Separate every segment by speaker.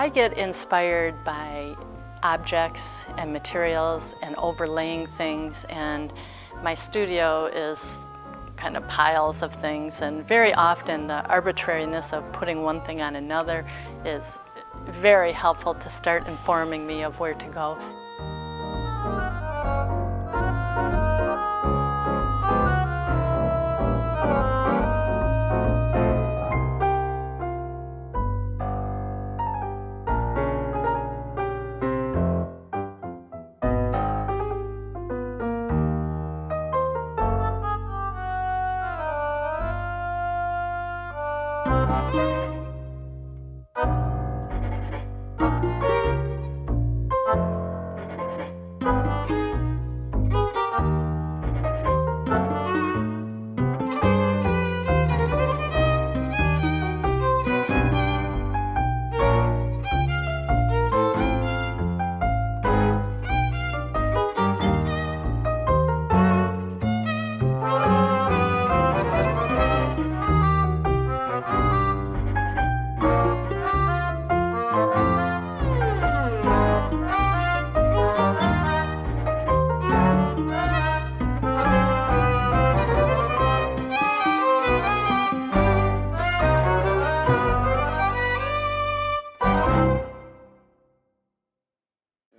Speaker 1: I get inspired by objects and materials and overlaying things, and my studio is kind of piles of things, and very often the arbitrariness of putting one thing on another is very helpful to start informing me of where to go.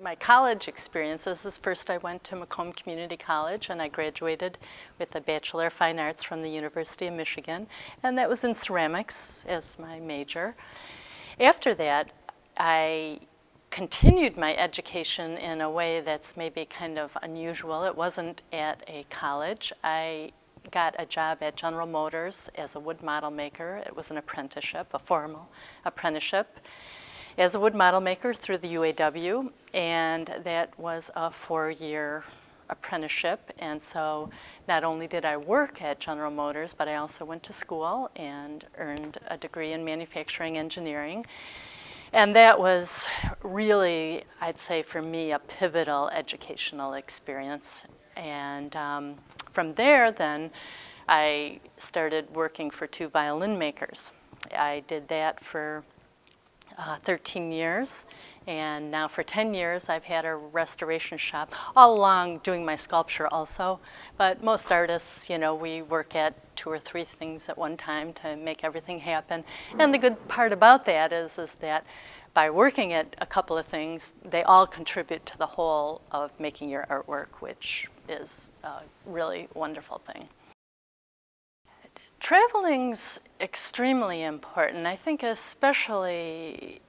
Speaker 1: My college experiences is first I went to Macomb Community College, and I graduated with a Bachelor of Fine Arts from the University of Michigan, and that was in ceramics as my major. After that, I continued my education in a way that's maybe kind of unusual. It wasn't at a college. I got a job at General Motors as a wood model maker. It was an apprenticeship, a formal apprenticeship, as a wood model maker through the UAW, and that was a 4-year apprenticeship. And so not only did I work at General Motors, but I also went to school and earned a degree in manufacturing engineering. And that was really, I'd say for me, a pivotal educational experience. And from there then, I started working for 2 violin makers. I did that for 13 years, and now for 10 years I've had a restoration shop, all along doing my sculpture also. But most artists, you know, we work at 2 or 3 things at one time to make everything happen. And the good part about that is that by working at a couple of things, they all contribute to the whole of making your artwork, which is a really wonderful thing. Traveling's extremely important, I think, especially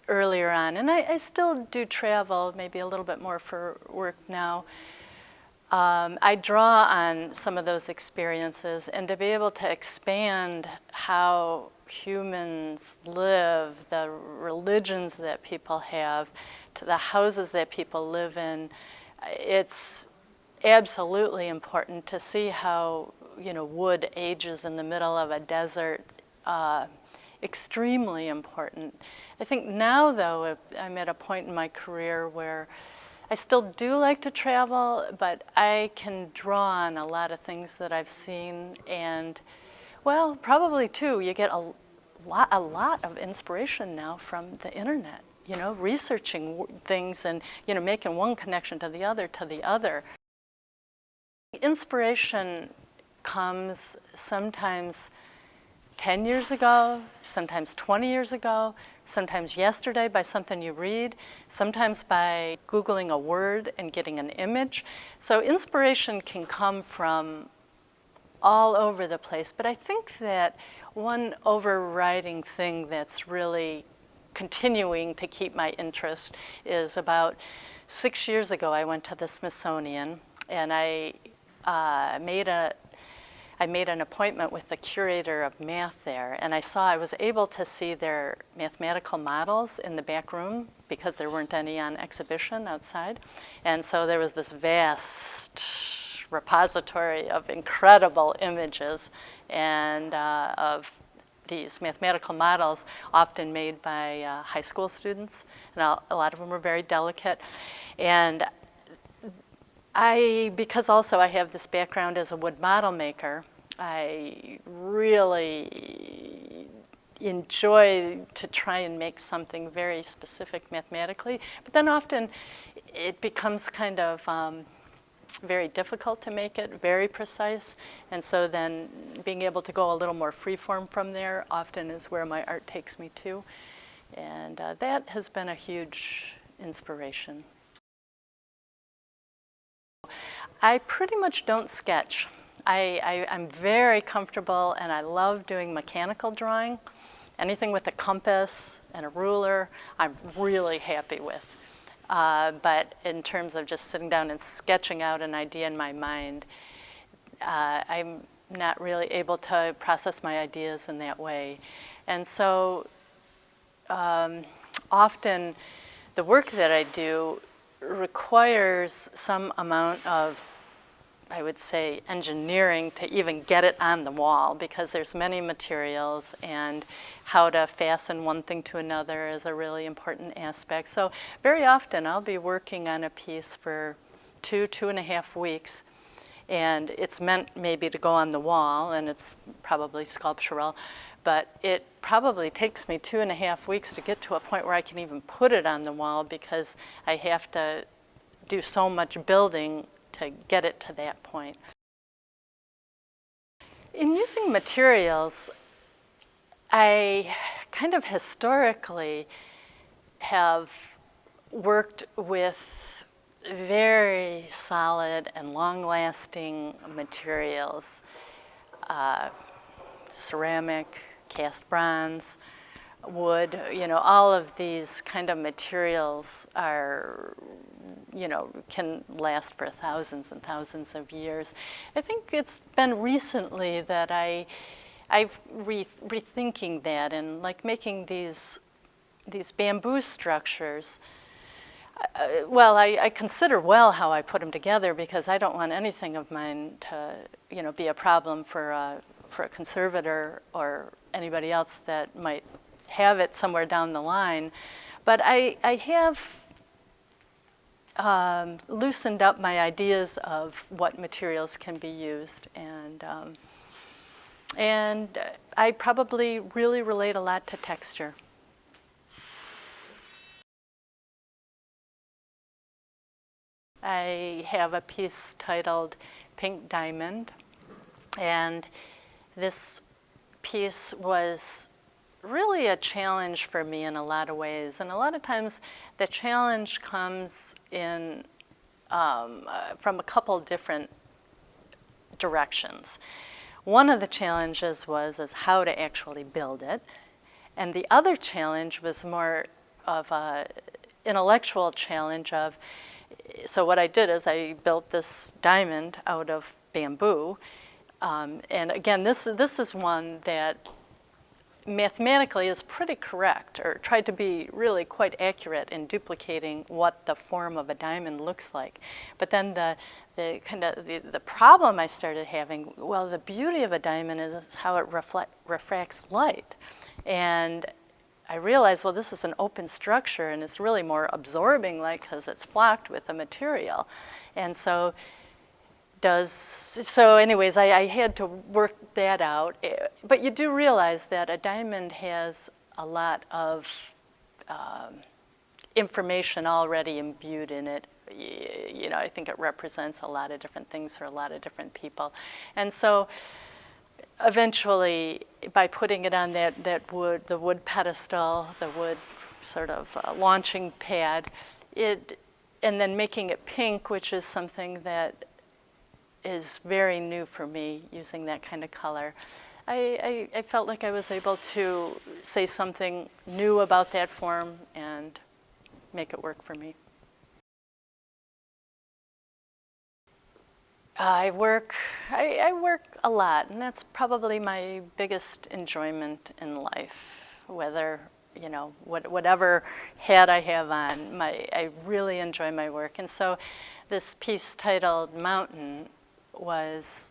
Speaker 1: earlier on. And I still do travel, maybe a little bit more for work now. I draw on some of those experiences, and to be able to expand how humans live, the religions that people have, to the houses that people live in, it's absolutely important to see how, you know, wood ages in the middle of a desert. Extremely important. I think now, though, I'm at a point in my career where I still do like to travel, but I can draw on a lot of things that I've seen, and, well, probably too, you get a lot of inspiration now from the internet, you know, researching things and, you know, making one connection to the other. Inspiration comes sometimes 10 years ago, sometimes 20 years ago, sometimes yesterday by something you read, sometimes by Googling a word and getting an image. So inspiration can come from all over the place, but I think that one overriding thing that's really continuing to keep my interest is about 6 years ago I went to the Smithsonian, and I made an appointment with the curator of math there, and I was able to see their mathematical models in the back room because there weren't any on exhibition outside. And so there was this vast repository of incredible images and of these mathematical models, often made by high school students, and a lot of them were very delicate. And because also I have this background as a wood model maker, I really enjoy to try and make something very specific mathematically, but then often it becomes kind of very difficult to make it very precise, and so then being able to go a little more freeform from there often is where my art takes me to, and that has been a huge inspiration. I pretty much don't sketch. I'm very comfortable and I love doing mechanical drawing. Anything with a compass and a ruler, I'm really happy with. But in terms of just sitting down and sketching out an idea in my mind, I'm not really able to process my ideas in that way. And so often the work that I do requires some amount of, I would say, engineering to even get it on the wall, because there's many materials and how to fasten one thing to another is a really important aspect. So very often I'll be working on a piece for 2.5 weeks, and it's meant maybe to go on the wall, and it's probably sculptural, but it probably takes me 2.5 weeks to get to a point where I can even put it on the wall, because I have to do so much building to get it to that point. In using materials, I kind of historically have worked with very solid and long-lasting materials. Ceramic, cast bronze, wood, all of these kind of materials are, can last for thousands and thousands of years. I think it's been recently that I've rethinking that, and like making these bamboo structures. Well, I consider well how I put them together, because I don't want anything of mine to, be a problem for a conservator or anybody else that might have it somewhere down the line. But I have loosened up my ideas of what materials can be used, and I probably really relate a lot to texture. I have a piece titled Pink Diamond, and this piece was really a challenge for me in a lot of ways. And a lot of times the challenge comes in from a couple different directions. One of the challenges was how to actually build it. And the other challenge was more of an intellectual challenge of, so what I did is I built this diamond out of bamboo. And again, this is one that mathematically is pretty correct, or tried to be really quite accurate in duplicating what the form of a diamond looks like. But then the problem I started having, well, the beauty of a diamond is how it refracts light. And I realized, well, this is an open structure, and it's really more absorbing light because it's flocked with the material. And so anyways, I had to work that out. But you do realize that a diamond has a lot of information already imbued in it. I think it represents a lot of different things for a lot of different people. And so eventually, by putting it on the wood pedestal, the wood sort of launching pad, and then making it pink, which is something that is very new for me, using that kind of color. I felt like I was able to say something new about that form and make it work for me. I work a lot, and that's probably my biggest enjoyment in life. Whether, whatever hat I have on, I really enjoy my work. And so this piece titled Mountain was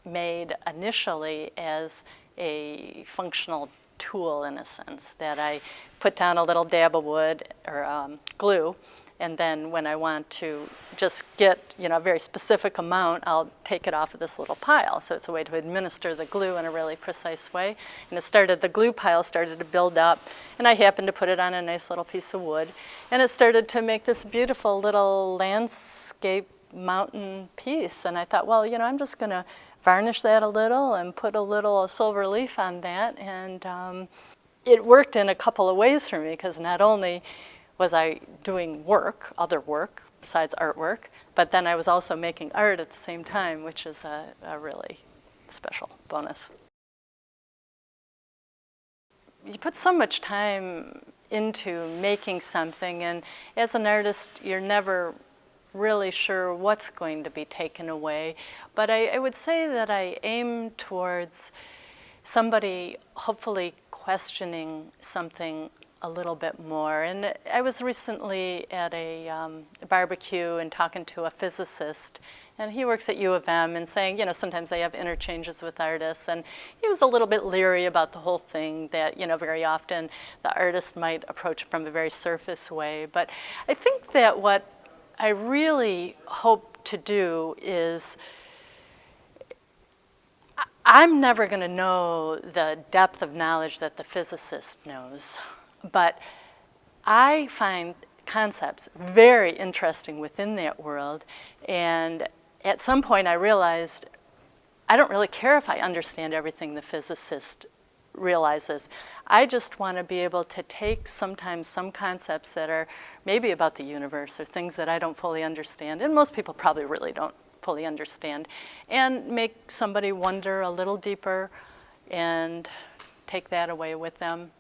Speaker 1: made initially as a functional tool in a sense, that I put down a little dab of wood or glue, and then when I want to just get, a very specific amount, I'll take it off of this little pile. So it's a way to administer the glue in a really precise way. And the glue pile started to build up, and I happened to put it on a nice little piece of wood, and it started to make this beautiful little landscape mountain piece. And I thought, well, I'm just going to varnish that a little and put a little silver leaf on that. And it worked in a couple of ways for me, because not only was I doing other work besides artwork, but then I was also making art at the same time, which is a really special bonus. You put so much time into making something, and as an artist, you're never really sure what's going to be taken away. But I would say that I aim towards somebody hopefully questioning something a little bit more. And I was recently at a barbecue and talking to a physicist, and he works at U of M, and saying, sometimes they have interchanges with artists, and he was a little bit leery about the whole thing, that, very often the artist might approach it from a very surface way. But I think that what I really hope to do is, I'm never going to know the depth of knowledge that the physicist knows, but I find concepts very interesting within that world. And at some point I realized I don't really care if I understand everything the physicist realizes. I just want to be able to take sometimes some concepts that are maybe about the universe or things that I don't fully understand, and most people probably really don't fully understand, and make somebody wonder a little deeper and take that away with them.